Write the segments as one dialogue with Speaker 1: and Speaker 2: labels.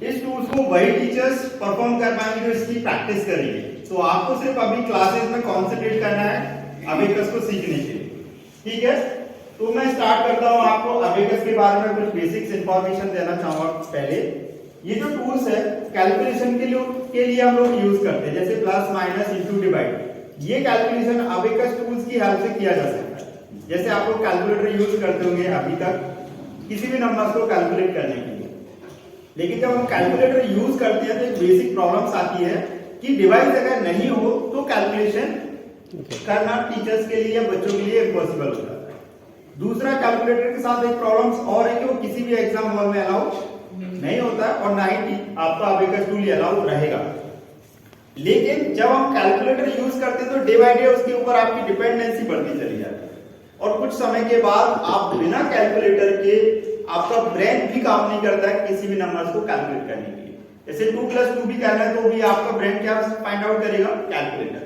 Speaker 1: इस टूल्स को वही टीचर्स परफॉर्म कर पाएंगे जो इसकी प्रैक्टिस करेंगे। तो आपको सिर्फ अभी क्लासेस में कॉन्सेंट्रेट करना है अबेकस को सीखने के लिए, ठीक है। तो मैं स्टार्ट करता हूं, आपको अबेकस के बारे में कुछ बेसिक्स इंफॉर्मेशन देना चाहूंगा। पहले ये जो टूल्स है कैलकुलेशन के लिए हम लोग यूज करते हैं, जैसे प्लस माइनस इंटू डिवाइड, ये कैलकुलेशन अबेकस टूल्स की हेल्प से किया जा सकता है। जैसे आप लोग कैलकुलेटर यूज करते होंगे अभी तक किसी भी नंबर्स को कैलकुलेट करने के लिए, लेकिन जब हम कैलकुलेटर यूज करते हैं तो एक बेसिक प्रॉब्लम्स आती है कि डिवाइस अगर नहीं हो तो कैलकुलेशन करना टीचर्स के लिए या बच्चों के लिए इम्पॉसिबल होता है। दूसरा, कैलकुलेटर के साथ एक प्रॉब्लम्स और है कि वो किसी भी एग्जाम हॉल में अलाउ नहीं होता है और ना ही आपका अबेकस टूल अलाउ रहेगा। लेकिन जब हम कैलकुलेटर यूज करते हैं तो डे बाय डे उसके ऊपर आपकी डिपेंडेंसी बढ़ती चली जाती है और कुछ समय के बाद आप बिना कैलकुलेटर के आपका ब्रेन भी काम नहीं करता है किसी भी नंबर्स को कैलकुलेट करने के लिए। जैसे 2+2 भी करना है तो भी आपका ब्रेन क्या फाइंड आउट करेगा, कैलकुलेटर।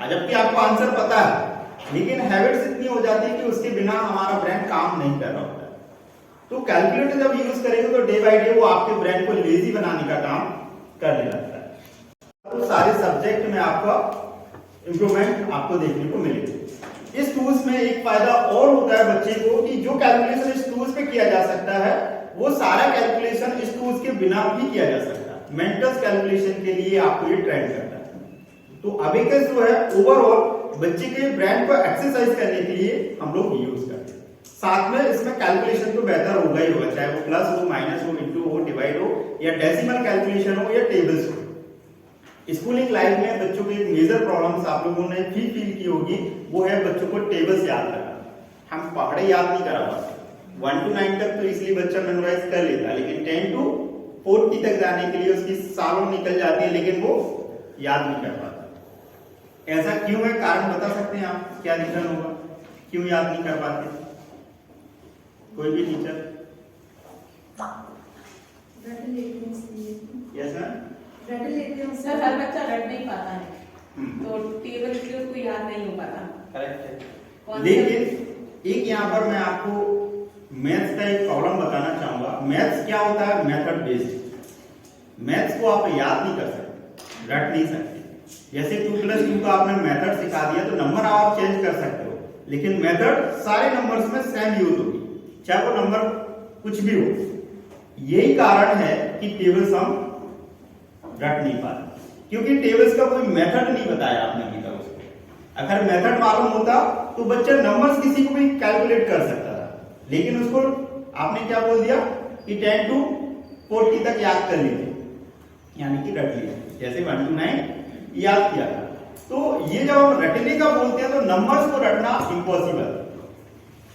Speaker 1: जबकि आपको आंसर पता है लेकिन हैबिट्स इतनी हो जाती है कि उसके बिना हमारा ब्रेन काम नहीं कर रहा होता है। तो कैलकुलेटर जब यूज करेंगे तो डे बाय डे वो आपके ब्रेन को लेजी बनाने का काम करने लगता है। तो सारे सब्जेक्ट में आपका इंप्रूवमेंट आपको देखने को मिलेगी। इस टूल्स में एक फायदा और होता है बच्चे को कि जो कैलकुलेशन इस टूल्स पे किया जा सकता है वो सारा कैलकुलेशन इस टूल्स के बिना भी किया जा सकता है। मेंटल कैलकुलेशन के लिए आपको ये ट्रेन करता है। तो अबेकस जो है ओवरऑल बच्चे के ब्रेन को एक्सरसाइज करने के लिए हम लोग यूज करते हैं। साथ में इसमें कैलकुलेशन तो बेहतर होगा ही होगा, चाहे वो प्लस हो, माइनस हो, इंटू हो, डिवाइड हो या डेसिमल कैलकुलेशन हो या टेबल्स हो। स्कूलिंग लाइफ में बच्चों की एक मेजर प्रॉब्लम्स आप लोगों ने भी फील की होगी, वो है बच्चों को टेबल्स याद करना। हम पहाड़े याद नहीं करा पाते। 1 to 9 तक तो इसलिए बच्चा मेमोराइज कर लेता है, लेकिन 10 to 40 तक जाने के लिए उसकी सालों निकल जाती है लेकिन वो याद नहीं कर पाता। ऐसा क्यों है, कारण बता सकते हैं आप? क्या रीजन होगा क्यों याद नहीं कर पाते? कोई भी टीचर? Yes ma'am.
Speaker 2: रट लेते हैं सर, हर बच्चा रट नहीं पाता है तो टेबल इसलिए उसको याद नहीं हो पाता।
Speaker 1: करेक्ट है। लेकिन एक यहाँ पर मैं आपको मैथ्स का एक प्रॉब्लम बताना चाहूंगा। मैथ्स क्या होता है? Method based. मैथ्स को आप याद नहीं कर सकते, रट नहीं सकते। जैसे 2+2 का आपने मेथड सिखा दिया तो नंबर आप चेंज कर सकते हो, लेकिन मेथड सारे नंबर्स में सेम यूज होगी, चाहे वो नंबर कुछ भी हो। यही कारण है कि टेबल्स हम रट नहीं पाते, क्योंकि टेबल्स का कोई मेथड नहीं बताया आपने अभी तक उसको। अगर मेथड मालूम होता तो बच्चा नंबर्स किसी को भी कैलकुलेट कर सकता था, लेकिन उसको आपने क्या बोल दिया कि 10 to 40 तक याद कर लीजिए, यानी कि रट लिया, जैसे 1 to 9 याद किया था। तो ये जब हम रटने का बोलते हैं तो नंबर्स को रटना इम्पॉसिबल,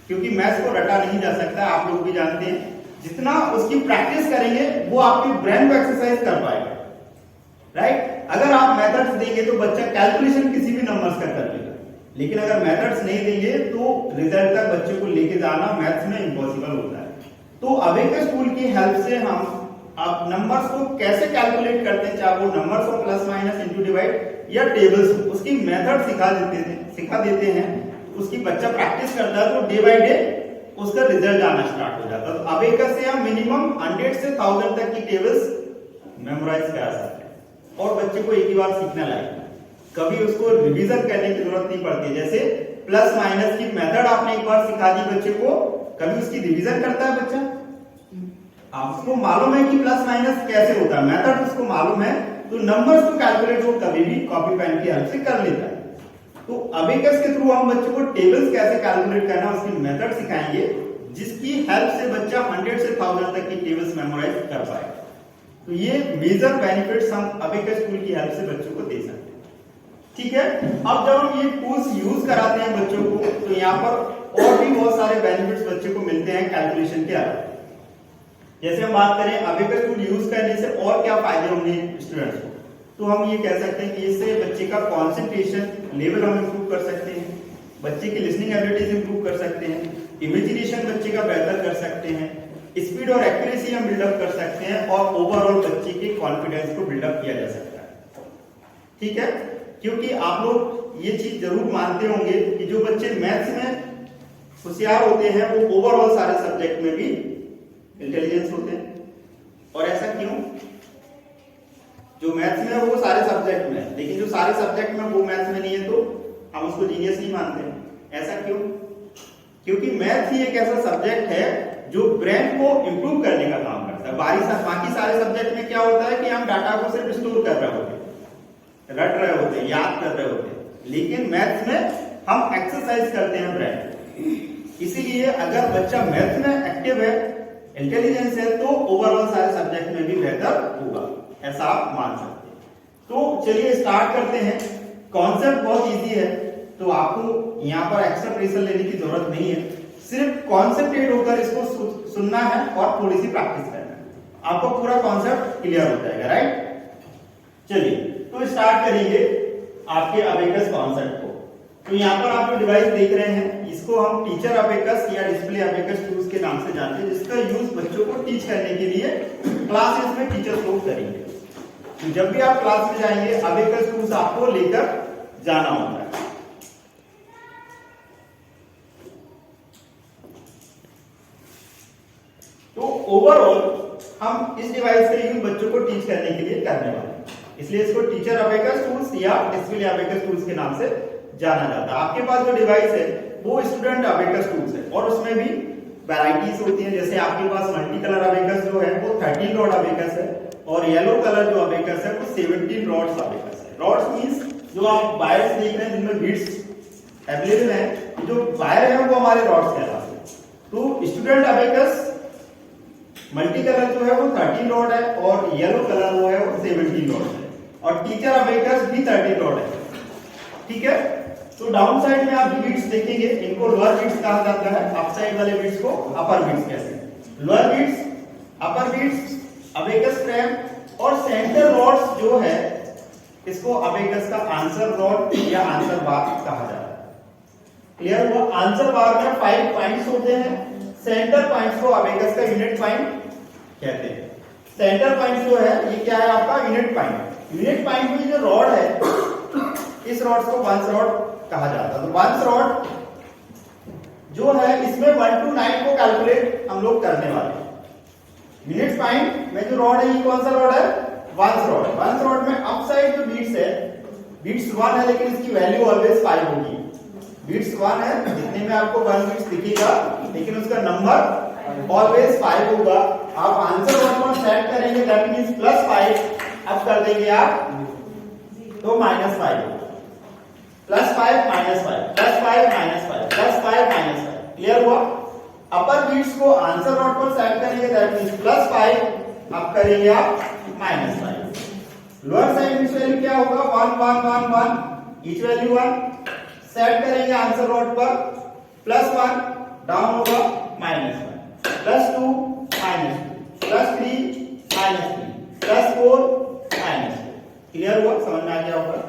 Speaker 1: क्योंकि मैथ्स को रटा नहीं जा सकता, आप लोग भी जानते हैं। जितना उसकी प्रैक्टिस करेंगे वो आपके ब्रेन को एक्सरसाइज कर पाएगा, राइट। अगर आप मेथड्स देंगे तो बच्चा कैलकुलेशन किसी भी नंबर्स का कर लेगा, लेकिन अगर मेथड्स नहीं देंगे तो रिजल्ट तक बच्चे को लेके जाना मैथ्स में इम्पॉसिबल होता है। तो अबेकस टूल की हेल्प से हम अब नंबर्स को कैसे कैलकुलेट करते हैं, चाहे वो नंबर्स हो, प्लस माइनस इंटू डिवाइड या टेबल्स हो, उसकी मेथड सिखा देते हैं। उसकी बच्चा प्रैक्टिस करता है तो डे बाय डे उसका रिजल्ट आना स्टार्ट हो जाता है। तो अबेकस से हम मिनिमम 100 से 1000 तक की टेबल्स मेमोराइज करा सकते हैं और बच्चे को एक ही बार सीखना लगेगा, कभी उसको रिवीजन करने की जरूरत नहीं पड़ती। जैसे प्लस माइनस की मेथड आपने एक बार सिखा दी बच्चे को, कभी उसकी रिवीजन करता है बच्चा? आपको मालूम है कि प्लस माइनस कैसे होता है, मेथड उसको मालूम है, तो नंबर्स को कैलकुलेट वो कभी भी कॉपी पेन की हेल्प से कर लेता है। तो अबेकस के थ्रू हम बच्चों को टेबल्स कैसे कैलकुलेट करना उसकी मेथड सिखाएंगे, जिसकी हेल्प से बच्चा 100 से 1000 तक की टेबल्स मेमोराइज कर पाए। तो ये मेजर बेनिफिट्स हम अबेकस टूल की हेल्प से बच्चों को दे सकते हैं, ठीक है। अब जब हम ये टूल्स यूज कराते हैं बच्चों को तो यहाँ पर और भी बहुत सारे बेनिफिट्स बच्चों को मिलते हैं कैलकुलेशन के अलावा। जैसे हम बात करें अबेकस टूल यूज करने से और क्या फायदे होंगे स्टूडेंट्स को, तो हम ये कह सकते हैं कि इससे बच्चे का कंसंट्रेशन लेवल हम इंप्रूव कर सकते हैं, बच्चे की लिसनिंग एबिलिटीज इंप्रूव कर सकते हैं, इमेजिनेशन बच्चे का बेहतर कर सकते हैं, स्पीड और एक्यूरेसी हम बिल्डअप कर सकते हैं और ओवरऑल बच्चे के कॉन्फिडेंस को बिल्डअप किया जा सकता है, ठीक है। क्योंकि आप लोग ये चीज जरूर मानते होंगे कि जो बच्चे मैथ्स में होशियार होते हैं वो ओवरऑल सारे सब्जेक्ट में भी इंटेलिजेंस होते हैं। और ऐसा क्यों? जो मैथ्स में है वो सारे सब्जेक्ट में है, लेकिन जो सारे सब्जेक्ट में वो मैथ्स में नहीं है तो हम उसको जीनियस नहीं मानते। ऐसा क्यों? क्योंकि मैथ्स ही एक ऐसा सब्जेक्ट है जो ब्रेन को इंप्रूव करने का काम करता है। बाकी सारे सब्जेक्ट में क्या होता है कि हम डाटा को सिर्फ स्टोर कर रहे होते हैं, रट रहे होते हैं, याद कर रहे होते हैं, लेकिन मैथ्स में हम एक्सरसाइज करते हैं ब्रेन। इसीलिए अगर बच्चा मैथ्स में एक्टिव है, इंटेलिजेंस है, तो ओवरऑल सारे सब्जेक्ट में भी बेहतर होगा, ऐसा आप मान सकते हैं। तो चलिए स्टार्ट करते हैं। कॉन्सेप्ट बहुत इजी है, तो आपको यहाँ पर एक्स्ट्रा प्रेशर लेने की जरूरत नहीं है, सिर्फ कॉन्सेंट्रेट होकर इसको सुनना है और थोड़ी सी प्रैक्टिस करना है, आपको पूरा कॉन्सेप्ट क्लियर हो जाएगा, राइट। चलिए तो स्टार्ट करेंगे आपके अबेकस कॉन्सेप्ट को। तो यहाँ पर आप जो डिवाइस देख रहे हैं, इसको हम टीचर अबेकस या डिस्प्ले अबेकस टूल्स के नाम से जानते हैं, जिसका यूज बच्चों को टीच करने के लिए क्लासेस में टीचर्स लोग करेंगे। तो जब भी आप क्लास में जाएंगे, अबेकस टूल्स आपको लेकर जाना होता है। तो ओवरऑल हम इस डिवाइस का यूज बच्चों को टीच करने के लिए करने वाले हैं, इसलिए इसको टीचर अबेकस टूल्स या डिस्प्ले अबेकस टूल्स के नाम से जाना जाता है। आपके पास जो डिवाइस है वो स्टूडेंट अबेकस टूल्स है, और उसमें भी वैरायटीज होती हैं। जैसे आपके पास मल्टी कलर अबेकस जो है वो 13 रॉड अबेकस है, और येलो कलर जो अबेकस है वो 17 रॉड्स अबेकस है। रॉड्स मींस जो आप वायर्स देख रहे हैं जिनमें बीट्स अवेलेबल है, जो वायर है वो हमारे रॉड्स कहलाते हैं। तो स्टूडेंट अबेकस मल्टी कलर जो है वो 13 रॉड है, और येलो कलर वो है वो 17 रॉड है, और टीचर अबेकस भी 13 रॉड है, ठीक है। तो डाउन साइड में आप बीट्स देखेंगे, इनको लोअर बीट्स कहा जाता है, अप साइड वाले बीट्स को अपर बीट्स कहते हैं। लोअर बीट्स, अपर बीट्स, अबेकस फ्रेम, और सेंटर रॉड्स जो है इसको अबेकस का आंसर रॉड या आंसर बार कहा जाता है। क्लियर हुआ? आंसर बार में 5 पॉइंट्स होते हैं, सेंटर पॉइंट्स को अबेकस का यूनिट पॉइंट कहते हैं। सेंटर पॉइंट जो है ये क्या है आपका? Unit point. यूनिट पॉइंट में जो रॉड है, इस रॉड को वंस रॉड कहा जाता है। तो वंस रॉड जो है इसमें 1 to 9 को कैलकुलेट हम लोग करने वाले हैं। यूनिट पॉइंट में जो रॉड है ये कौन सा रॉड है? Ones rod. वंस रॉड में अप साइड जो बीट्स है, बीट्स 1 है, लेकिन इसकी वैल्यू ऑलवेज 5 होगी। बीट्स 1 है, दिखने में आपको 1 बीट्स दिखेगा, लेकिन उसका नंबर ऑलवेज 5 होगा। आप आंसर रॉड पर सेट करेंगे, दैट मींस +5, अब कर देंगे आप तो -5, +5 -5, +5 -5, +5 -5। क्लियर हुआ? अपर बीट्स को आंसर रॉड पर सेट करेंगे, दैट मींस +5, अब करेंगे आप -5। लोअर साइड बीट्स वैल्यू क्या होगा? 1 1 1 1, ईच वैल्यू 1, सेट करेंगे आंसर रॉड पर, +1 डाउन होगा -1, +2 -2, +3 -3, +4 -4। क्लियर हुआ? समझ में आ गया होगा?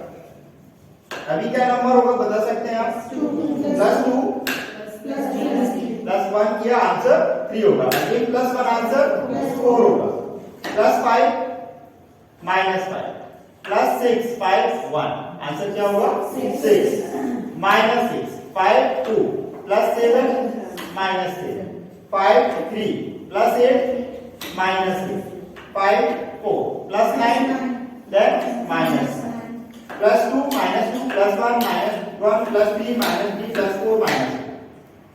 Speaker 1: अभी क्या नंबर होगा बता सकते हैं आप? +2 +1 किया, आंसर 3 होगा। अगेन +1 आंसर 4 होगा। +5 -5, +6 5 1, आंसर क्या होगा? 6, -6 5 2, +7 -7, 5 3, +8 -6, 5 4, +9 then -9, +2 -2, +1 -1, +3 -3, +4 -2,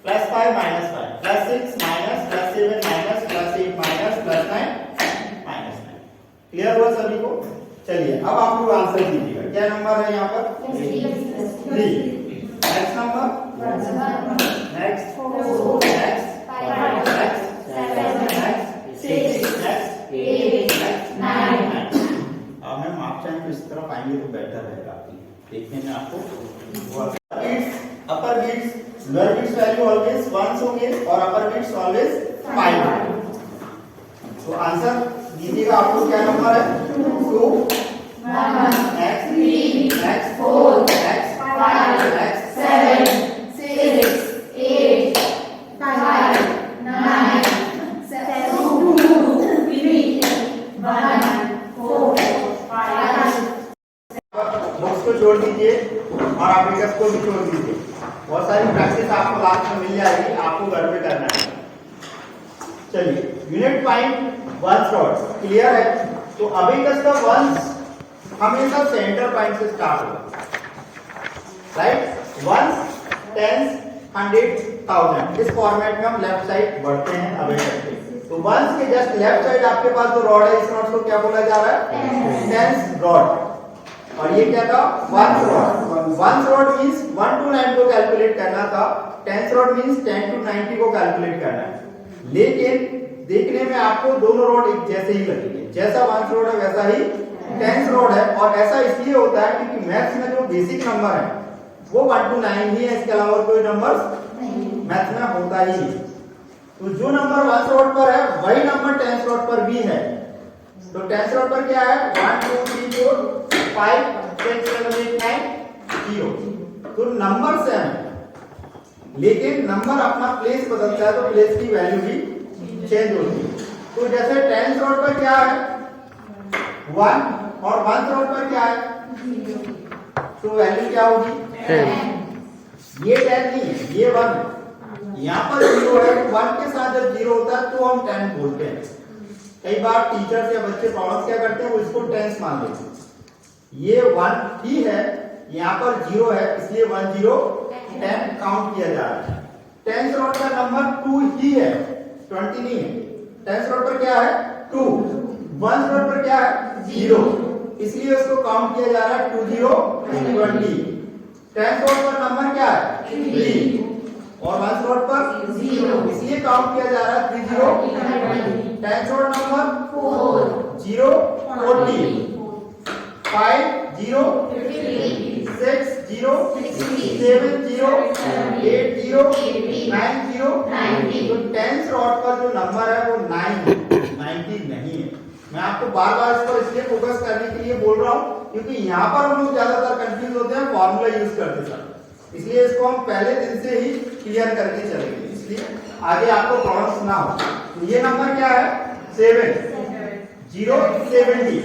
Speaker 1: +5 -5, +6 +7 +8 +9 -9। क्लियर हुआ सभी को? चलिए अब आप लोग आंसर दीजिएगा। क्या नंबर है यहाँ पर? 3। Next number, next 4, next 5, next 7, next 6, next 8, 9। अब मैम आप चाहें तो इस तरफ आएंगे तो बेटर रहेगा, देखने में आपको। Upper beats, lower beats value always 1 होंगे, और अपर बीट्स ऑलवेज 5 होंगे। तो आंसर दीजिएगा। आपको क्या नंबर है? 2, next 3, next 4, next 5, next 7, 6, 8, 5, 9, 2, 3, 1, 4, 5। Box को जोड़ दीजिए और अबेकस को भी जोड़ दीजिए। बहुत सारी प्रैक्टिस आपको लास्ट में मिल जाएगी, आपको घर पे करना है। चलिए unit point ones rod clear है। तो अबेकस का वंस हमेशा सेंटर पॉइंट से स्टार्ट होगा, राइट। वंस, टेंस, 100, 1000 इस फॉर्मेट में हम लेफ्ट साइड बढ़ते हैं अवे करते हैं। तो वंस के जस्ट लेफ्ट साइड आपके पास जो रॉड है, इस रॉड को क्या बोला जा रहा है? Tens rod. और ये क्या था? Ones rod. Ones rod means 1 to 9 को कैलकुलेट करना था, टेंस रॉड मींस 10 to 90 को कैलकुलेट करना है। लेकिन देखने में आपको दोनों रॉड एक जैसे ही लगेंगे, जैसा वंस रॉड है वैसा ही टेंस रॉड है। और ऐसा इसलिए होता है क्योंकि मैथ्स में जो बेसिक नंबर है वो 1 to 9 ही है, इसके अलावा कोई नंबर मैथ्स में होता ही नहीं। तो जो नंबर वंस रॉड पर है वही नंबर टेंस रॉड पर भी है। तो टेंस रॉड पर क्या है? 1 2 3 4 5 6 7 8 9 0। तो नंबर सेम है, लेकिन नंबर अपना प्लेस बदलता है तो प्लेस की वैल्यू भी चेंज होती है। तो जैसे टेंस रॉड पर क्या है? 1 और वंस रॉड पर क्या है? तो वैल्यू क्या होगी? 10। ये 10 नहीं है, ये 1 है। यहाँ पर 0 है, 1 के साथ जब 0 होता है तो हम 10 बोलते हैं। कई बार टीचर्स या बच्चे प्रॉब्लम क्या करते हैं, वो इसको टेंस मान लेते हैं। ये 1 ही है, यहाँ पर 0 है, इसलिए 1 0 10 काउंट किया जा रहा है। टेंस रॉड का नंबर 2 ही है, 20 नहीं है। टेंस रॉड पर क्या है? 2। वंस रॉड पर क्या है? 0, इसलिए उसको काउंट किया जा रहा है 2 0 20। टेंस रॉड पर नंबर क्या है? 3 और वंस रॉड पर 0, इसलिए काउंट किया जा रहा है 3 0 टेंस रॉड नंबर 4 0 40 5 0 6 0 7 0 8 0 9 0। तो टेंस रॉड पर जो नंबर है वो 90 नहीं है। मैं आपको बार बार इस पर इसलिए फोकस करने के लिए बोल रहा हूँ क्योंकि यहाँ पर हम लोग ज्यादातर कंफ्यूज होते हैं फॉर्मूला यूज करते समय, इसलिए इसको हम पहले दिन से ही क्लियर करके चलेंगे, इसलिए आगे आपको प्रॉब्लम्स ना हो। तो ये नंबर क्या है? 7 0 70।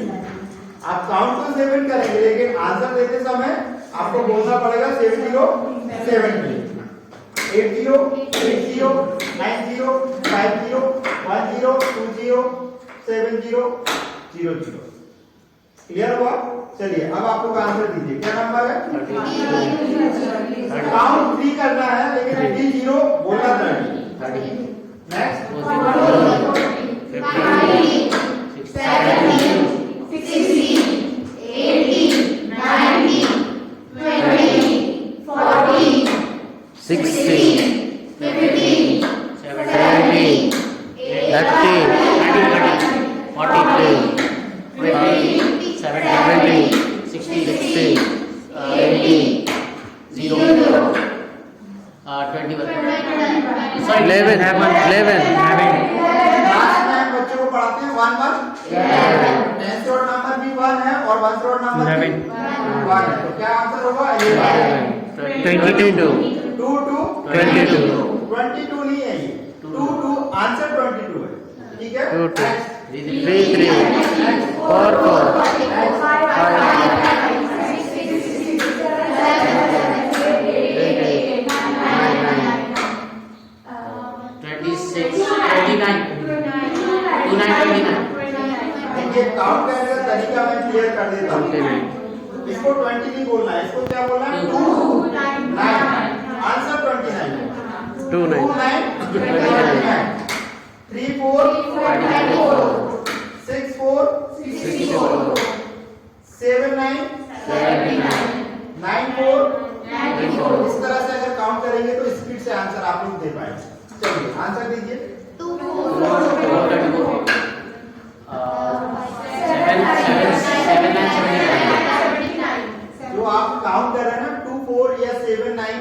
Speaker 1: आप काउंट तो 7 करेंगे लेकिन आंसर देते समय आपको बोलना पड़ेगा 7 0 70 8 0 8 0 9 0 5 0 1 0 2 0 7 0 0 0। क्लियर हुआ? चलिए अब आपको आंसर दीजिए, क्या नंबर है? काउंट 3 करना है लेकिन 3 0 बोलना 30। नेक्स्ट
Speaker 3: 11
Speaker 1: बच्चों को पढ़ाते हैं 1 1 टेंस रॉड नंबर भी 1 है और वंस रॉड नंबर भी 1 है। तो क्या आंसर होगा?
Speaker 3: 22
Speaker 1: 2 2
Speaker 3: 22
Speaker 1: 22 नहीं है, ये 2 2 आंसर 22 है। ठीक है,
Speaker 3: 2 2 3 3 4 4
Speaker 1: देखिए काउंट करने का तरीका मैं क्लियर कर देता हूँ। इसको 20 नहीं बोलना है, इसको क्या बोलना है? 2 9 आंसर 29
Speaker 3: 2 9
Speaker 1: 3 4 6 4 7 9 9 4। इस तरह से अगर काउंट करेंगे तो स्पीड से आंसर आप लोग दे पाएंगे। चलिए आंसर दीजिए। जो आप काउंट कर रहे हैं ना 2 4 या 7 9,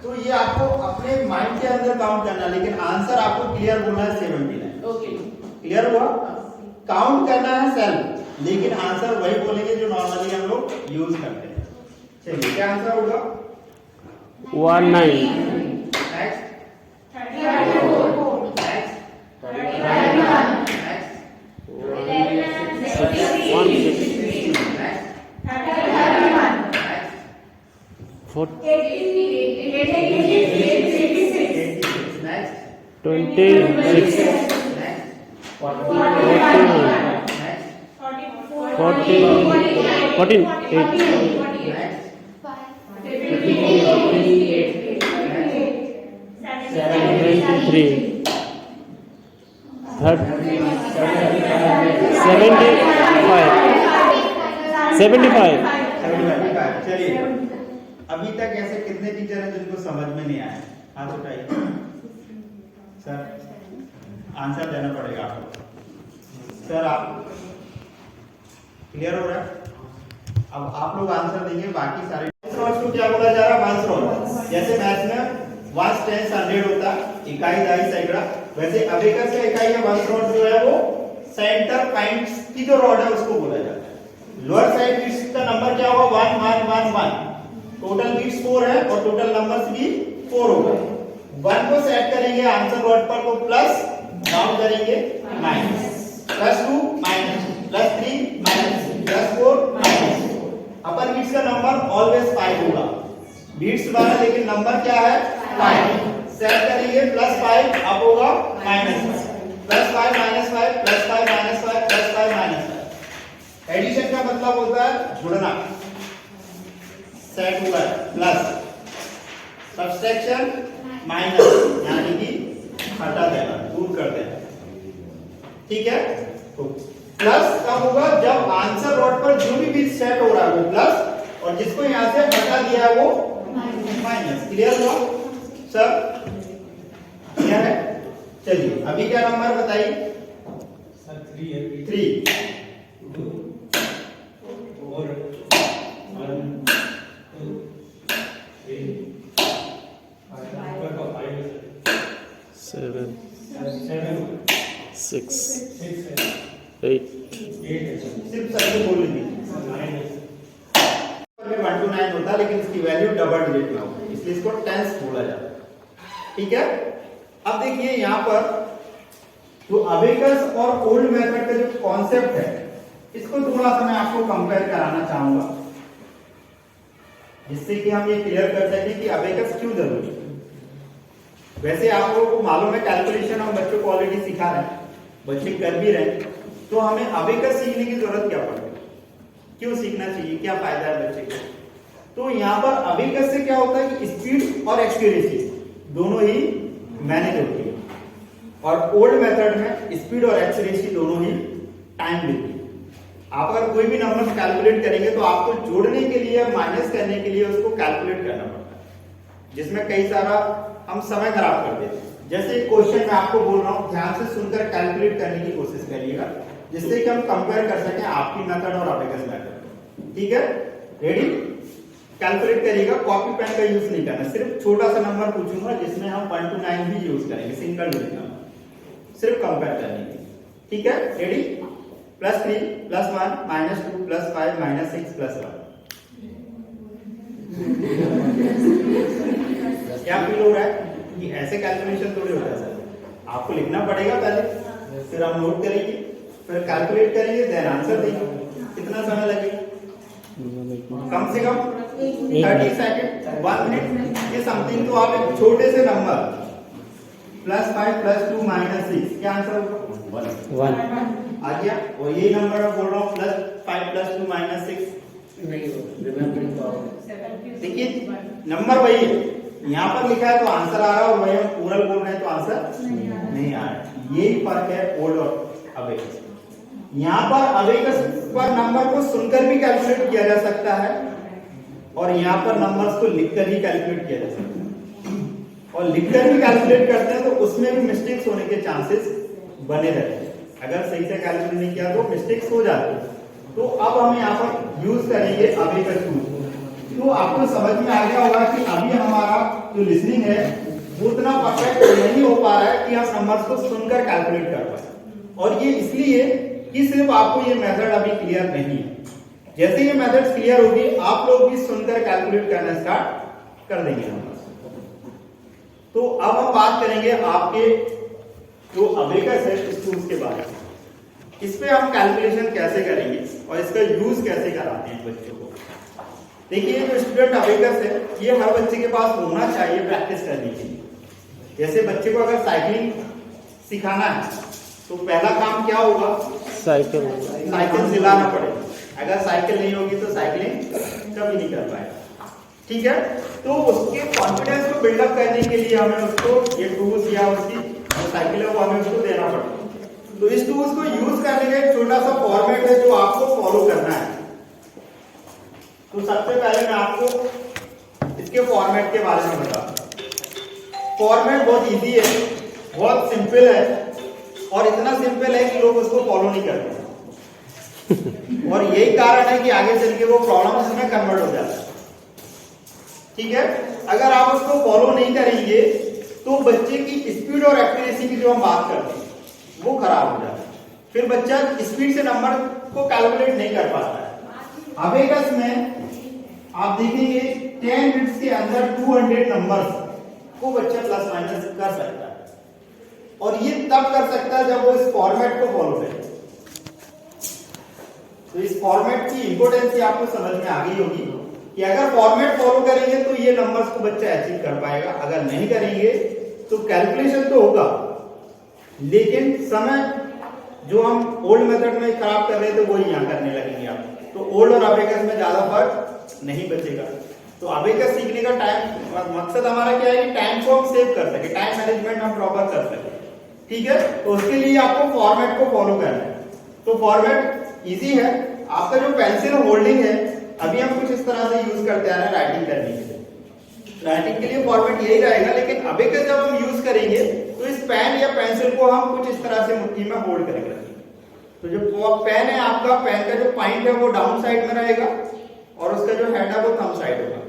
Speaker 1: तो ये आपको अपने माइंड के अंदर काउंट करना है, लेकिन आंसर आपको क्लियर बोलना है 79।
Speaker 2: ओके,
Speaker 1: क्लियर हुआ? काउंट करना है सेल्फ, लेकिन आंसर वही बोलेंगे जो नॉर्मली हम लोग यूज करते हैं। चलिए क्या आंसर होगा?
Speaker 3: 19
Speaker 1: नेक्स्ट
Speaker 3: 26 41 42 14, 8,
Speaker 1: नेक्स्ट
Speaker 3: 73, 75.
Speaker 1: 75। चलिए अभी तक ऐसे कितने टीचर हैं जिनको समझ में नहीं आया? हाथ उठाइए। सर आंसर देना पड़ेगा आपको। सर आप क्लियर हो रहा है? अब आप लोग आंसर देंगे, बाकी सारे रॉड्स को क्या बोला जा रहा है? Ones rod. जैसे मैथ्स में वंस टेंस 100 होता, इकाई दाई सैकड़ा, वैसे अबेकस का इकाई या वंस रॉड जो है वो सेंटर पॉइंट्स की जो रॉड है उसको बोला जाता है। लोअर साइड बिट्स का नंबर क्या होगा? 1 1 1 1। टोटल बिट्स 4 है और टोटल नंबर्स भी 4 होगा। 1 को सेट करेंगे आंसर रॉड पर तो प्लस, डाउन करेंगे माइनस, +2 माइनस, +3 माइनस, +4 माइनस। अपर बिट्स का नंबर ऑलवेज 5 होगा। बिट्स वाला लेकिन नंबर क्या है? 5। सेट करेंगे +5 अब होगा -5, +5 -5 +5 -5 +5 -5। एडिशन का मतलब होता है जुड़ना। सेट हुआ है प्लस, सब्सट्रैक्शन माइनस, यानी कि हटा देना, दूर कर देना। ठीक है? तो प्लस कब होगा? जब आंसर रॉड पर जो भी बिट सेट हो रहा है वो प्लस, और जिसको यहां से हटा दिया है वो माइनस। क्लियर हुआ सर? क्लियर है? चलिए अभी क्या नंबर बताइए? 3
Speaker 3: 7, 6, 8.
Speaker 1: सिर्फ सबको बोल लीजिए। 1 to 9 होता है, लेकिन इसकी वैल्यू डबल डिजिट में होगी, इसलिए इसको टेंस बोला जाता है। ठीक है? अब देखिए यहाँ पर जो अबेकस और ओल्ड मेथड का जो कॉन्सेप्ट है, इसको थोड़ा सा मैं आपको कंपेयर कराना चाहूंगा, जिससे कि हम ये क्लियर कर सकें कि अबेकस क्यों जरूरी है। वैसे आप लोगों को मालूम है कैलकुलेशन हम बच्चों को ऑलरेडी सिखा रहे हैं, बच्चे कर भी रहे हैं, तो हमें अबेकस सीखने की जरूरत क्या पड़ेगी? क्यों सीखना चाहिए? क्या फायदा है बच्चे को? तो यहाँ पर अबेकस से क्या होता है कि स्पीड और एक्यूरेसी दोनों ही मैनेज होती है, और ओल्ड मेथड में स्पीड और एक्यूरेसी दोनों ही टाइम लेती है। आप अगर कोई भी नंबर कैलकुलेट करेंगे तो आपको जोड़ने के लिए, माइनस करने के लिए उसको कैलकुलेट करना पड़ता है, जिसमें कई सारा हम समय खराब कर देते हैं। जैसे क्वेश्चन मैं आपको बोल रहा हूं, ध्यान से सुनकर कैलकुलेट करने की कोशिश करिएगा, जिससे कि हम कंपेयर कर सकें आपकी मेथड और अबेकस मेथड। ठीक है? रेडी? कैलकुलेट करिएगा, कॉपी पेन का यूज नहीं करना, सिर्फ छोटा सा नंबर पूछूंगा जिसमें हम 1 to 9 भी यूज करेंगे, सिंगल डिजिट नंबर, सिर्फ कंपेयर करने के लिए। ठीक है? रेडी? +3 +1 -2 +5 -6 +1। क्या फील हो रहा है कि ऐसे कैलकुलेशन थोड़ी होता है सर? आपको लिखना पड़ेगा पहले, फिर हम नोट करेंगे, फिर कैलकुलेट करेंगे, देन आंसर देंगे। कितना समय लगेगा? कम से कम 30 सेकंड, 1 मिनट। ये समथिंग तो आप एक छोटे से नंबर +5 +2 -6, क्या आंसर होगा? 1 आ गया। और ये नंबर मैं बोल रहा हूँ +5 +2 -6, देखिए नंबर वही है, यहाँ पर लिखा है तो आंसर आ रहा है, और वही हम ओरल बोल रहे हैं तो आंसर नहीं आ रहा है। यही फर्क है ओल्ड और अबेकस। यहाँ पर अबेकस पर नंबर को सुनकर भी कैलकुलेट किया जा सकता है, और यहाँ पर नंबर्स को लिखकर ही कैलकुलेट किया जा सकता है। और लिखकर भी कैलकुलेट करते हैं तो उसमें भी मिस्टेक्स होने के चांसेस बने रहते हैं। अगर सही से कैलकुलेट नहीं किया तो मिस्टेक्स हो जाते हैं। तो अब हम यहाँ पर यूज करेंगे अबेकस टूल। तो आपको समझ में आ गया होगा कि अभी हमारा जो लिसनिंग है वो उतना परफेक्ट नहीं हो पा रहा है कि हम नंबर्स को सुनकर कैलकुलेट कर पाए, और ये इसलिए कि सिर्फ आपको ये मेथड अभी क्लियर नहीं है। जैसे ये मेथड क्लियर होगी, आप लोग भी सुनकर कैलकुलेट करना स्टार्ट कर देंगे नंबर्स। तो अब हम बात करेंगे आपके जो अबेकस है इस टूल्स के बारे में। इस पे हम कैलकुलेशन कैसे करेंगे और इसका यूज कैसे कराते हैं बच्चों को। देखिए जो स्टूडेंट अबेकस है, ये हर बच्चे के पास होना चाहिए प्रैक्टिस करने के लिए। जैसे बच्चे को अगर साइकिलिंग सिखाना है तो पहला काम क्या होगा? साइकिल दिलाना पड़ेगा। अगर साइकिल नहीं होगी तो साइकिलिंग कभी नहीं कर पाएगा। ठीक है, तो उसके कॉन्फिडेंस को बिल्डअप करने के लिए हमें उसको ये टूल्स या उसकी साइकिल है वो हमें उसको देना पड़ता है। तो इस टूल्स को यूज करने का एक छोटा सा फॉर्मेट है जो आपको फॉलो करना है। तो सबसे पहले मैं आपको इसके फॉर्मेट के बारे में बताता हूं। फॉर्मेट बहुत इजी है, बहुत सिंपल है और इतना सिंपल है कि लोग उसको फॉलो नहीं करते और यही कारण है कि आगे चल के वो प्रॉब्लम्स में कन्वर्ट हो जाता है। ठीक है, अगर आप उसको फॉलो नहीं करेंगे तो बच्चे की स्पीड और एक्यूरेसी की जो हम बात करते हैं वो खराब हो जाता है। फिर बच्चा स्पीड से नंबर को कैलकुलेट नहीं कर पाता है। अबेकस में आप देखेंगे 10 मिनट्स के अंदर 200 नंबर्स को बच्चा प्लस माइनस कर सकता है और ये तब कर सकता है जब वो इस फॉर्मेट को फॉलो करे। तो इस फॉर्मेट की इंपोर्टेंस आपको समझ में आ गई होगी कि अगर फॉर्मेट फॉलो करेंगे तो ये नंबर्स को बच्चा अचीव कर पाएगा, अगर नहीं करेंगे तो कैलकुलेशन तो होगा लेकिन समय जो हम ओल्ड मेथड में खराब कर रहे थे वही यहां करने लगेंगे आप। तो ओल्ड और अबेकस में ज्यादा फर्क नहीं बचेगा। तो अबेकस सीखने का टाइम मकसद हमारा क्या है कि टाइम को हम सेव कर सके, टाइम मैनेजमेंट हम प्रॉपर कर सके। ठीक है, तो उसके लिए आपको फॉर्मेट को फॉलो करना है। तो फॉर्मेट इजी है। आपका जो पेंसिल होल्डिंग है अभी हम कुछ इस तरह से यूज करते आ रहे हैं राइटिंग करने के लिए। राइटिंग के लिए फॉर्मेट यही रहेगा, लेकिन अबेकस जब हम यूज करेंगे तो इस पेन या पेंसिल को हम कुछ इस तरह से मुट्ठी में होल्ड करेंगे। तो जो पेन है आपका, पेन का जो पॉइंट है वो डाउन साइड में रहेगा और उसका जो हेड है वो थंब साइड होगा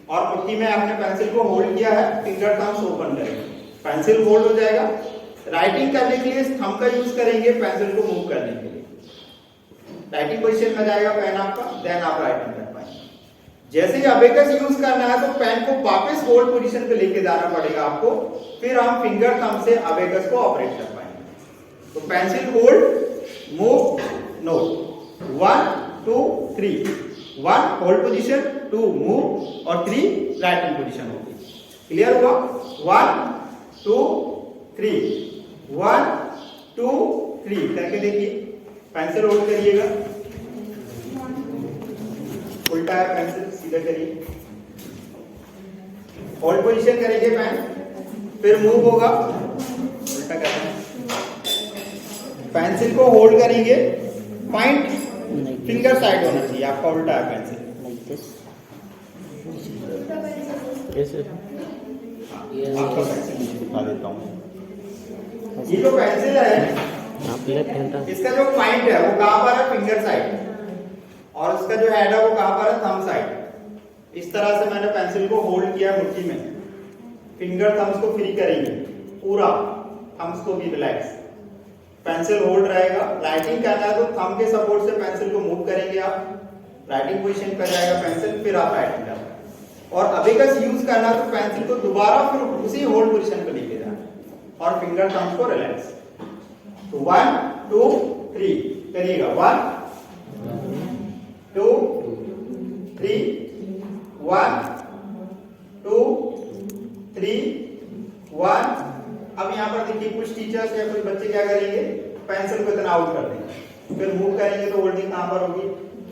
Speaker 1: और मुट्ठी में आपने पेंसिल को होल्ड किया है, फिंगर थंब्स ओपन करेंगे, पेंसिल होल्ड हो जाएगा। राइटिंग करने के लिए इस थंब का यूज करेंगे पेंसिल को मूव करने के लिए। राइटिंग पोजीशन में जाएगा पेन आपका, देन आप राइटिंग कर पाएंगे। जैसे ही अबेकस यूज करना है तो पेन को वापस होल्ड पोजीशन पे लेके जाना पड़ेगा आपको, फिर हम फिंगर थंब से अबेकस को ऑपरेट कर पाएंगे। तो pencil hold, move, no, 1 2 3, 1 hold position, 2 move और 3 राइटिंग पोजीशन होगी। क्लियर हुआ? 1 2 3, 1 2 3 करके देखिए। पेंसिल होल्ड करिएगा, उल्टा है पेंसिल, सीधा करिए, होल्ड पोजीशन करेंगे पेन, फिर मूव होगा, उल्टा करना, पेंसिल को होल्ड करेंगे, पॉइंट फिंगर साइड होना चाहिए आपका, उल्टा है पेंसिल। आपको पेंसिल दिखा देता हूँ। ये जो पेंसिल है इसका जो पॉइंट है वो कहां पर है? फिंगर साइड, और इसका जो हेड है वो कहां पर है? Thumb side. इस तरह से मैंने पेंसिल को होल्ड किया मुट्ठी में, फिंगर थंब्स को फ्री करेंगे पूरा, थंब्स को भी रिलैक्स, पेंसिल होल्ड रहेगा। राइटिंग करना है तो थंब के सपोर्ट से पेंसिल को मूव करेंगे आप, राइटिंग पोजीशन पर जाएगा पेंसिल, फिर आप राइटिंग करना। और अबेकस यूज करना तो पेंसिल को दोबारा फिर उसी होल्ड पोजीशन पे लेके जाना और फिंगर थंब्स को रिलैक्स। तो 1 2 3 करिएगा, 1 2 3, 1 2 3 1। अब यहाँ पर देखिए कुछ टीचर्स या कुछ बच्चे क्या करेंगे, पेंसिल को इतना आउट कर देंगे, फिर मूव करेंगे तो होल्डिंग कहां पर होगी?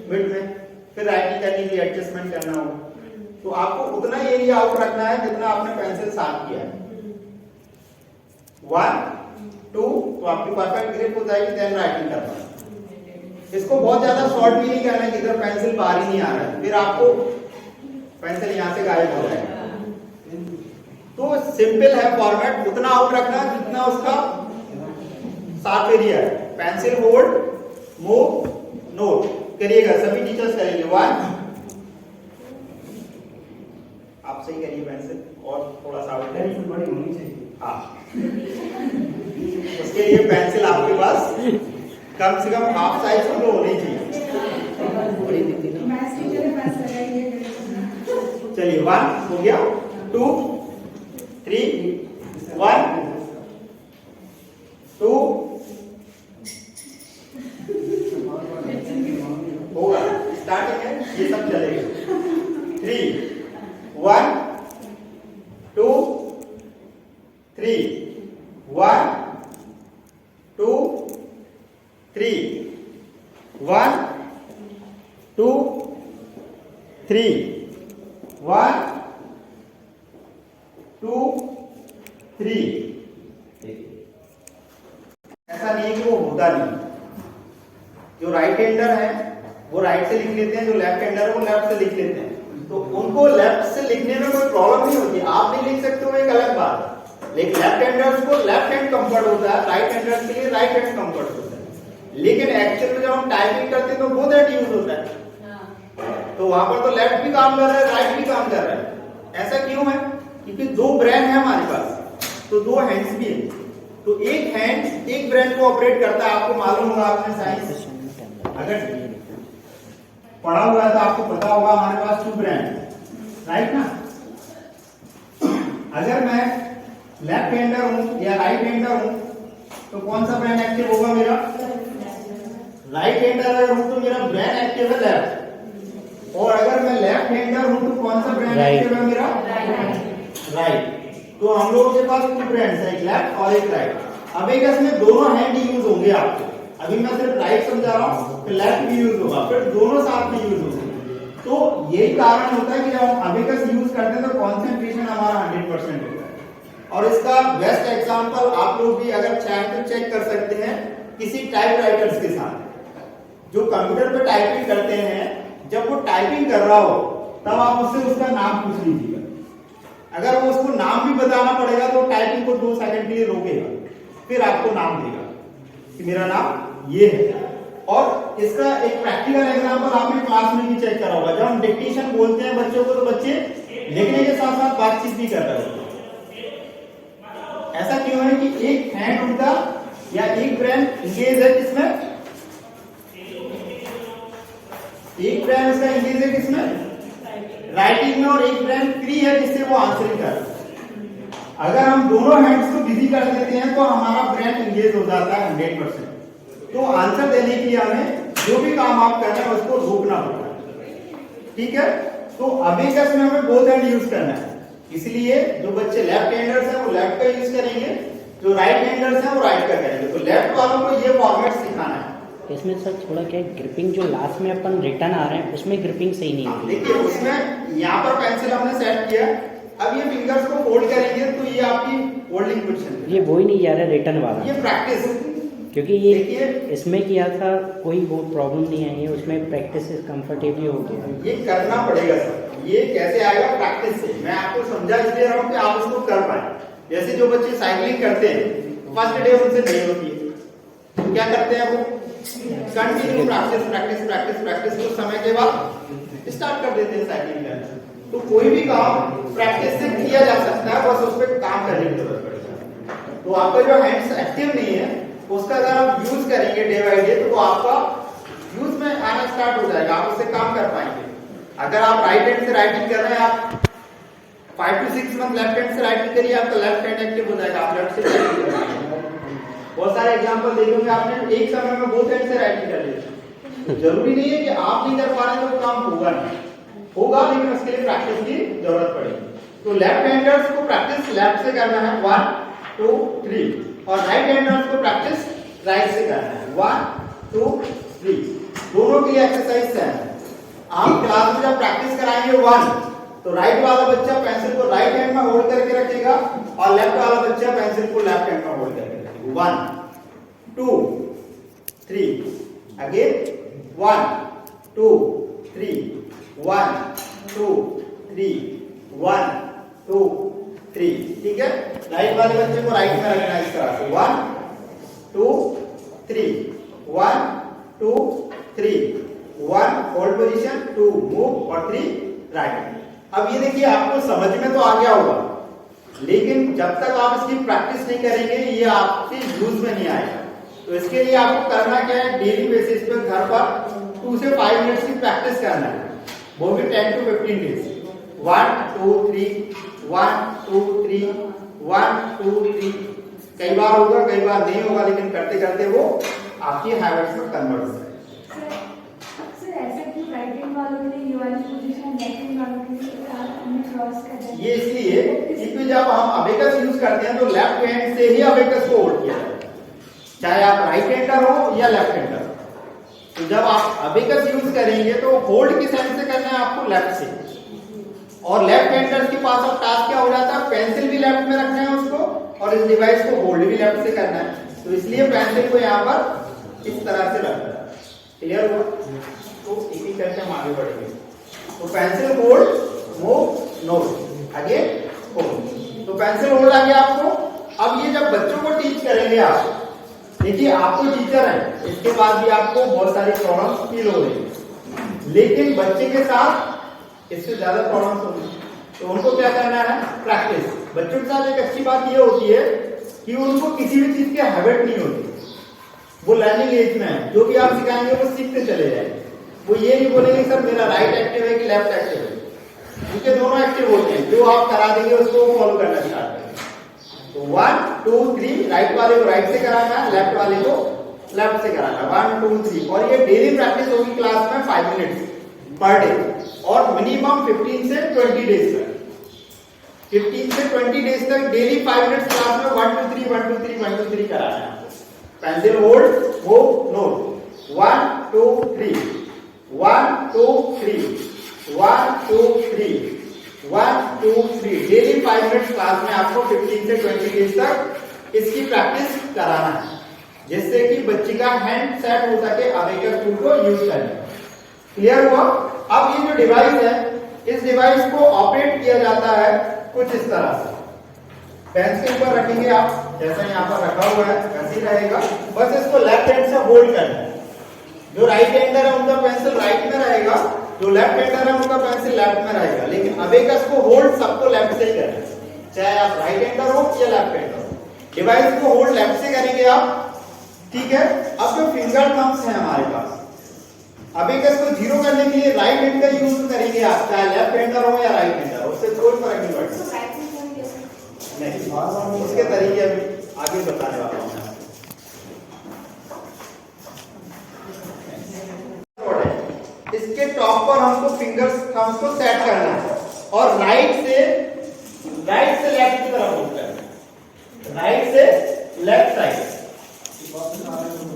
Speaker 1: मिड में, फिर राइटिंग करने के लिए एडजस्टमेंट करना होगा। तो आपको उतना एरिया आउट रखना है जितना आपने पेंसिल साफ किया है। 1 2 तो आपकी परफेक्ट ग्रिप हो जाएगी, देन राइटिंग करना है। इसको बहुत ज्यादा शॉर्ट भी नहीं करना है कि इधर पेंसिल बाहर ही नहीं आ रहा है, फिर आपको पेंसिल यहां से गायब हो जाएगा। तो सिंपल है फॉर्मेट, उतना आउट रखना जितना उसका साफ एरिया है। पेंसिल होल्ड, मूव, नोट करिएगा, सभी टीचर्स करेंगे। 1 आप सही करिए पेंसिल और थोड़ा सा आउट करिए, बड़ी होनी चाहिए। हाँ, उसके लिए पेंसिल आपके पास कम से कम हाफ साइज की तो होनी चाहिए। चलिए 1 हो गया, 2 3 1 2 होगा, स्टार्टिंग है ये सब चलेगा। 3 1 2 3 1 2 3 1 2 3 1 2 3। ऐसा नहीं है कि वो होता नहीं। जो राइट हैंडर है वो राइट से लिख लेते हैं, जो लेफ्ट हैंडर है वो लेफ्ट से लिख लेते हैं, तो उनको लेफ्ट से लिखने में कोई प्रॉब्लम नहीं होती। आप नहीं लिख सकते हो एक अलग बात है, लेकिन लेफ्ट हैंडर्स को लेफ्ट हैंड कंफर्ट होता है, राइट हैंडर्स के लिए राइट हैंड कंफर्ट होता है। लेकिन एक्चुअल में जब हम टाइपिंग करते हैं तो बोथ हैंड यूज होता है, तो वहां पर तो लेफ्ट भी काम कर रहा है, राइट भी काम कर रहा है। ऐसा क्यों है? क्योंकि दो ब्रेन है हमारे पास, तो दो हैंड्स भी है, तो एक हैंड एक ब्रेन को ऑपरेट करता है। आपको मालूम होगा, आपने साइंस अगर पढ़ा हुआ है तो आपको पता होगा, हमारे पास 2 ब्रेन, राइट ना। अगर मैं लेफ्ट हैंडर हूं या राइट हैंडर हूं तो कौन सा ब्रेन एक्टिव होगा मेरा? राइट हैंडर अगर हूं तो मेरा ब्रेन एक्टिव है लेफ्ट, और अगर मैं लेफ्ट हैंडर हूं तो कौन सा ब्रेन एक्टिव है मेरा? राइट। तो हम लोगों के पास 2 ब्रेन्स है, एक लेफ्ट और एक राइट। अब एक इसमें दोनों हैंड यूज होंगे आपको। अभी मैं सिर्फ राइट समझा रहा हूं, फिर लेफ्ट भी यूज होगा, फिर दोनों साथ में यूज होंगे। तो यही कारण होता है कि जब हम अबेकस यूज करते हैं तो कंसंट्रेशन हमारा 100% होता है। और इसका बेस्ट एग्जांपल आप लोग भी अगर चाहें तो चेक कर सकते हैं किसी टाइपराइटर्स के साथ। जो कंप्यूटर पे टाइपिंग करते हैं, जब वो टाइपिंग कर रहा हो तब आप उससे उसका नाम पूछ लीजिएगा। अगर वो उसको नाम भी बताना पड़ेगा तो टाइपिंग को 2 सेकंड के लिए रोकेगा, फिर आपको नाम देगा कि मेरा नाम ये है। और इसका एक प्रैक्टिकल एग्जांपल आपने क्लास में भी चेक करा होगा। जब हम डिक्टेशन बोलते हैं बच्चों को तो बच्चे लिखने के साथ साथ बातचीत भी कर रहे होते हैं। ऐसा क्यों है कि एक हैंड उनका या एक ब्रेन इंगेज है किसमें? एक ब्रेन उसका इंगेज है किसमें? राइटिंग में, और एक ब्रेन फ्री है जिससे वो आंसरिंग कर रहा है। अगर हम दोनों हैंड्स को बिजी कर देते हैं तो हमारा ब्रेन इंगेज हो जाता है 100%। तो आंसर देने के लिए हमें जो भी काम आप कर रहे हैं उसको रोकना होता है, ठीक है। तो अबेकस में हमें बोथ हैंड यूज करना है, इसलिए जो बच्चे लेफ्ट हैंडर्स हैं वो लेफ्ट का यूज करेंगे, जो राइट हैंडर्स हैं वो राइट का करेंगे। तो लेफ्ट वालों को ये फॉर्मेट सिखाना है।
Speaker 4: इसमें सर थोड़ा क्या ग्रिपिंग जो लास्ट में अपन रिटर्न आ रहे हैं उसमें ग्रिपिंग सही नहीं है।
Speaker 1: देखिए उसमें यहाँ पर पेंसिल हमने सेट किया, अब ये फिंगर्स को फोल्ड करेंगे तो ये आपकी होल्डिंग पोजीशन है।
Speaker 4: ये वो ही नहीं जा रहा रिटर्न वाला,
Speaker 1: ये प्रैक्टिस,
Speaker 4: क्योंकि ये इसमें किया था कोई वो प्रॉब्लम नहीं आई है, उसमें प्रैक्टिस कंफर्टेबली हो गया।
Speaker 1: ये करना पड़ेगा सर। ये कैसे आएगा? प्रैक्टिस से। मैं आपको समझा इसलिए रहा हूँ कि आप उसको कर पाए। जैसे जो बच्चे साइकिलिंग करते हैं, फर्स्ट डे उनसे नहीं होती है, तो क्या करते हैं वो continue practice practice practice practice, कुछ समय के बाद स्टार्ट कर देते हैं साइकिलिंग करना। तो कोई भी काम प्रैक्टिस से किया जा सकता है, बस उस पर काम करने की जरूरत पड़ेगी। तो आपका जो हैंड्स एक्टिव नहीं है उसका अगर आप यूज करेंगे डे बाय डे तो वो आपका यूज में आना स्टार्ट हो जाएगा, आप उससे काम कर पाएंगे। अगर आप राइट हैंड से राइटिंग कर रहे हैं, आप 5 to 6 मंथ लेफ्ट हैंड से राइटिंग करिए, आपका लेफ्ट हैंड एक्टिव हो जाएगा, आप लेफ्ट से राइटिंग कर पाएंगे। बहुत सारे एग्जांपल देखेंगे आपने, एक समय में बोथ हैंड से राइटिंग कर ली। जरूरी नहीं है कि आप नहीं कर पा रहे तो काम होगा नहीं, होगा, लेकिन उसके लिए प्रैक्टिस की जरूरत पड़ेगी। तो लेफ्ट हैंडर्स को प्रैक्टिस लेफ्ट से करना है 1 2 3, और राइट हैंडर्स को प्रैक्टिस राइट से करना है 1 2 3। दोनों की एक्सरसाइज है। आप क्लास में जब प्रैक्टिस कराएंगे 1 तो राइट वाला बच्चा पेंसिल को राइट हैंड में होल्ड करके रखेगा और लेफ्ट वाला बच्चा पेंसिल को लेफ्ट हैंड में होल्ड करके रखेगा। 1 2 3 अगेन 1 2 3 1 2 3 1 2 3, ठीक है। राइट वाले बच्चे को राइट में रखना है इस तरह से 1 2 3 1 2 3 1 होल्ड पोजीशन, 2 मूव और 3 राइट। अब ये देखिए आपको समझ में तो आ गया होगा, लेकिन जब तक आप इसकी प्रैक्टिस नहीं करेंगे ये आपके यूज में नहीं आएगा। तो इसके लिए आपको करना क्या है, डेली बेसिस पे घर पर 2 से 5 मिनट्स की प्रैक्टिस करना है, वो भी 10 to 15 डेज। 1 2 3 1 2 3 1 2 3। कई बार होगा कई बार नहीं होगा, लेकिन करते करते वो आपकी हैबिट्स में कन्वर्ट हो जाएगा। ये इसलिए क्योंकि जब हम अबेकस यूज करते हैं तो लेफ्ट हैंड से ही अबेकस को होल्ड किया जाता है, चाहे आप राइट हैंडर हो या लेफ्ट हैंडर हो। तो जब आप अबेकस यूज करेंगे तो होल्ड किस हैंड से करना है आपको, लेफ्ट से। और लेफ्ट हैंडर्स के पास अब टास्क क्या हो जाता है, पेंसिल भी लेफ्ट में रखना है उसको और इस डिवाइस को होल्ड भी लेफ्ट से करना है। तो इसलिए पेंसिल को यहाँ पर इस तरह से रखना है। क्लियर हुआ? तो एक एक करके हम आगे बढ़ेंगे। तो पेंसिल होल्ड, मूव, नोट, आगे होल्ड। तो पेंसिल होल्ड आ गया आपको। अब ये जब बच्चों को टीच करेंगे आप, देखिए आप तो टीचर हैं, इसके बाद भी आपको बहुत सारी प्रॉब्लम फील हो रही है, लेकिन बच्चे के साथ इससे ज्यादा प्रॉब्लम होगी। तो उनको क्या करना है, प्रैक्टिस। बच्चों के साथ एक अच्छी बात ये होती है कि उनको किसी भी चीज की हैबिट नहीं होती, वो लर्निंग एज में है, जो भी आप सिखाएंगे वो सीखते चले जाएंगे। वो ये नहीं बोलेंगे सर मेरा राइट एक्टिव है कि लेफ्ट एक्टिव है, क्योंकि दोनों एक्टिव होते हैं। जो आप करा देंगे उसको फॉलो करना स्टार्ट करेंगे। तो 1 2 3, राइट वाले को राइट से कराना है, लेफ्ट वाले को लेफ्ट से कराना है। 1 2 3। और ये डेली प्रैक्टिस होगी क्लास में 5 मिनट्स पर डे और मिनिमम 15 से 20 डेज तक। 15 से 20 डेज तक डेली 5 मिनट्स क्लास में 1 2 3 1 2 3 1 2 3 कराना है। पेंसिल होल्ड, वो नोट 1 2 3 1 2 3 1 2 3 1 2 3। डेली 5 मिनट्स क्लास में आपको 15 से 20 डेज तक इसकी प्रैक्टिस कराना है, जिससे कि बच्चे का हैंड सेट हो सके अबेकस टूल को यूज करने। क्लियर हुआ? अब ये जो डिवाइस है, इस डिवाइस को ऑपरेट किया जाता है कुछ इस तरह से। पेंसिल पर रखेंगे आप, जैसा यहाँ पर रखा हुआ है वैसे ही रहेगा, बस इसको लेफ्ट हैंड से होल्ड करना है। जो राइट हैंडर है उनका पेंसिल राइट में रहेगा, जो लेफ्ट हैंडर है उनका पेंसिल लेफ्ट में रहेगा, लेकिन अबेकस को होल्ड सबको लेफ्ट से ही करना है, चाहे आप राइट हैंडर हो या लेफ्ट हैंडर हो। डिवाइस को होल्ड लेफ्ट से करेंगे आप, ठीक है। अब जो फिंगर थंब्स है हमारे पास, अबेकस को जीरो करने के लिए राइट हैंड का यूज करेंगे आप, चाहे लेफ्ट हैंडर हो या राइट हैंडर हो, उससे कोई फर्क नहीं पड़ता। नहीं, उसके तरीके अभी आगे बताने वाला हूं। इसके टॉप पर हमको फिंगर्स थंब्स को सेट करना है और राइट से लेफ्ट की तरफ मूव करना है, राइट से लेफ्ट साइड।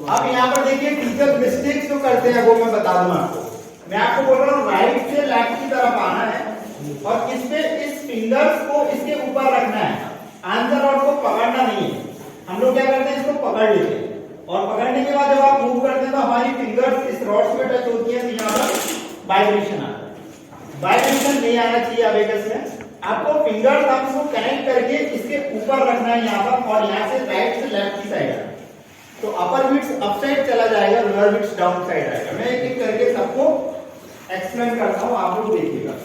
Speaker 1: अब यहाँ पर देखिए टीचर मिस्टेक्स जो करते हैं वो मैं बता दूं आपको। मैं आपको बोल रहा हूँ राइट से लेफ्ट की तरफ आना है और इस पे इस फिंगर्स को इसके ऊपर रखना है, आंसर रॉड को पकड़ना नहीं है। हम लोग क्या करते हैं, इसको पकड़ लेते हैं और पकड़ने के बाद जब आप मूव करते हैं तो हमारी फिंगर्स इस रॉड्स पे टच होती है, तो यहाँ पर वाइब्रेशन आता है। वाइब्रेशन नहीं आना चाहिए अबेकस में। आपको फिंगर थंब्स को कनेक्ट करके इसके ऊपर रखना है यहाँ पर, और यहाँ से राइट से लेफ्ट की साइड आना, तो अपर बिट्स अप साइड चला जाएगा, लोअर बिट्स डाउन साइड आएगा। मैं एक एक करके सबको एक्सप्लेन करता हूँ, आप लोग देखिएगा।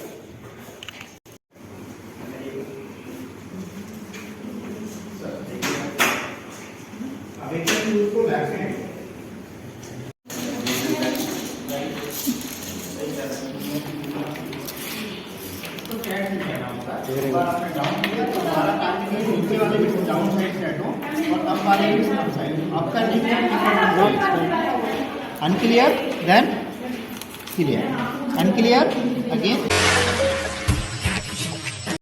Speaker 1: Unclear, then clear, unclear, again.